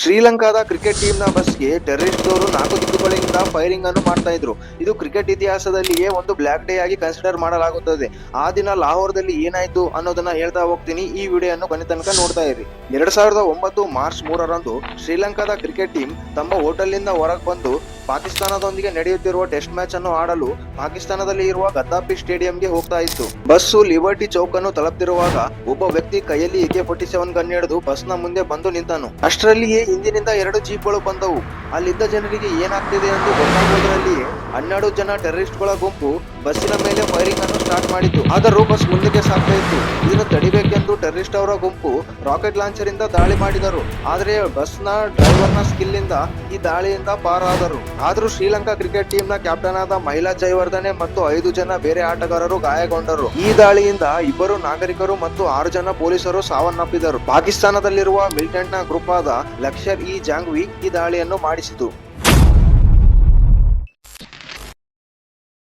ಶ್ರೀಲಂಕಾದ ಕ್ರಿಕೆಟ್ ಟೀಮ್ನ ಬಸ್ಗೆ ಟೆರರಿಸ್ಟ್ದವರು 4 ದಿಕ್ಕುಗಳಿಂದ ಫೈರಿಂಗ್ ಅನ್ನು ಮಾಡ್ತಾ ಇದ್ರು. ಇದು ಕ್ರಿಕೆಟ್ ಇತಿಹಾಸದಲ್ಲಿಯೇ ಒಂದು ಬ್ಲ್ಯಾಕ್ ಡೇ ಆಗಿ ಕನ್ಸಿಡರ್ ಮಾಡಲಾಗುತ್ತದೆ. ಆ ದಿನ ಲಾಹೋರ್ದಲ್ಲಿ ಏನಾಯ್ತು ಅನ್ನೋದನ್ನ ಹೇಳ್ತಾ ಹೋಗ್ತೀನಿ. ಈ ವಿಡಿಯೋವನ್ನು ಕೊನೆ ತನಕ ನೋಡ್ತಾ ಇರಿ. 2009 ಮಾರ್ಚ್ 3ರಂದು ಶ್ರೀಲಂಕಾದ ಕ್ರಿಕೆಟ್ ಟೀಮ್ ತಮ್ಮ ಹೋಟೆಲ್ನಿಂದ ಹೊರಗೆ ಬಂದು ಪಾಕಿಸ್ತಾನದೊಂದಿಗೆ ನಡೆಯುತ್ತಿರುವ ಟೆಸ್ಟ್ ಮ್ಯಾಚ್ ಅನ್ನು ಆಡಲು ಪಾಕಿಸ್ತಾನದಲ್ಲಿ ಇರುವ ಗದ್ದಾಫಿ ಸ್ಟೇಡಿಯಂಗೆ ಹೋಗ್ತಾ ಇತ್ತು. ಬಸ್ಸು ಲಿಬರ್ಟಿ ಚೌಕ್ ಅನ್ನು ತಲುಪ್ತಿರುವಾಗ ಒಬ್ಬ ವ್ಯಕ್ತಿ ಕೈಯಲ್ಲಿ AK-47 ಗನ್ ಹಿಡಿದು ಬಸ್ನ ಮುಂದೆ ಬಂದು ನಿಂತನು. ಅಷ್ಟರಲ್ಲಿಯೇ ಹಿಂದಿನಿಂದ 2 ಜೀಪ್ಗಳು ಬಂದವು. ಅಲ್ಲಿದ್ದ ಜನರಿಗೆ ಏನಾಗ್ತಿದೆ ಎಂದು ಗೊತ್ತಾಗುವುದರಲ್ಲಿಯೇ 12 ಜನ ಟೆರರಿಸ್ಟ್ಗಳ ಗುಂಪು ಬಸ್ಸಿನ ಮೇಲೆ ಫೈರಿಂಗ್ ಅನ್ನು ಸ್ಟಾರ್ಟ್ ಮಾಡಿತು. ಆದರೂ ಬಸ್ ಮುಂದಕ್ಕೆ ಸಾಗ್ತಾ ಇತ್ತು. ಇದನ್ನು ತಡಿಬೇಕೆಂದು ಟೆರರಿಸ್ಟ್ ಅವರ ಗುಂಪು ರಾಕೆಟ್ ಲಾಂಚರ್ ಇಂದ ದಾಳಿ ಮಾಡಿದರು. ಆದರೆ ಬಸ್ನ ಡ್ರೈವರ್ನ ಸ್ಕಿಲ್ ಇಂದ ಈ ದಾಳಿಯಿಂದ ಪಾರಾದರು. ಆದರೂ ಶ್ರೀಲಂಕಾ ಕ್ರಿಕೆಟ್ ಟೀಮ್ ನ ಕ್ಯಾಪ್ಟನ್ ಆದ ಮಹಿಳಾ ಜಯವರ್ಧನೆ ಮತ್ತು 5 ಜನ ಬೇರೆ ಆಟಗಾರರು ಗಾಯಗೊಂಡರು. ಈ ದಾಳಿಯಿಂದ 2 ನಾಗರಿಕರು ಮತ್ತು 6 ಜನ ಪೊಲೀಸರು ಸಾವನ್ನಪ್ಪಿದರು. ಪಾಕಿಸ್ತಾನದಲ್ಲಿರುವ ಮಿಲಿಟೆಂಟ್ ನ ಗ್ರೂಪ್ ಆದ ಲಷ್ಕರ್-ಇ-ಜಾಂಗ್ವಿ ಈ ದಾಳಿಯನ್ನು ಮಾಡಿಸಿತು.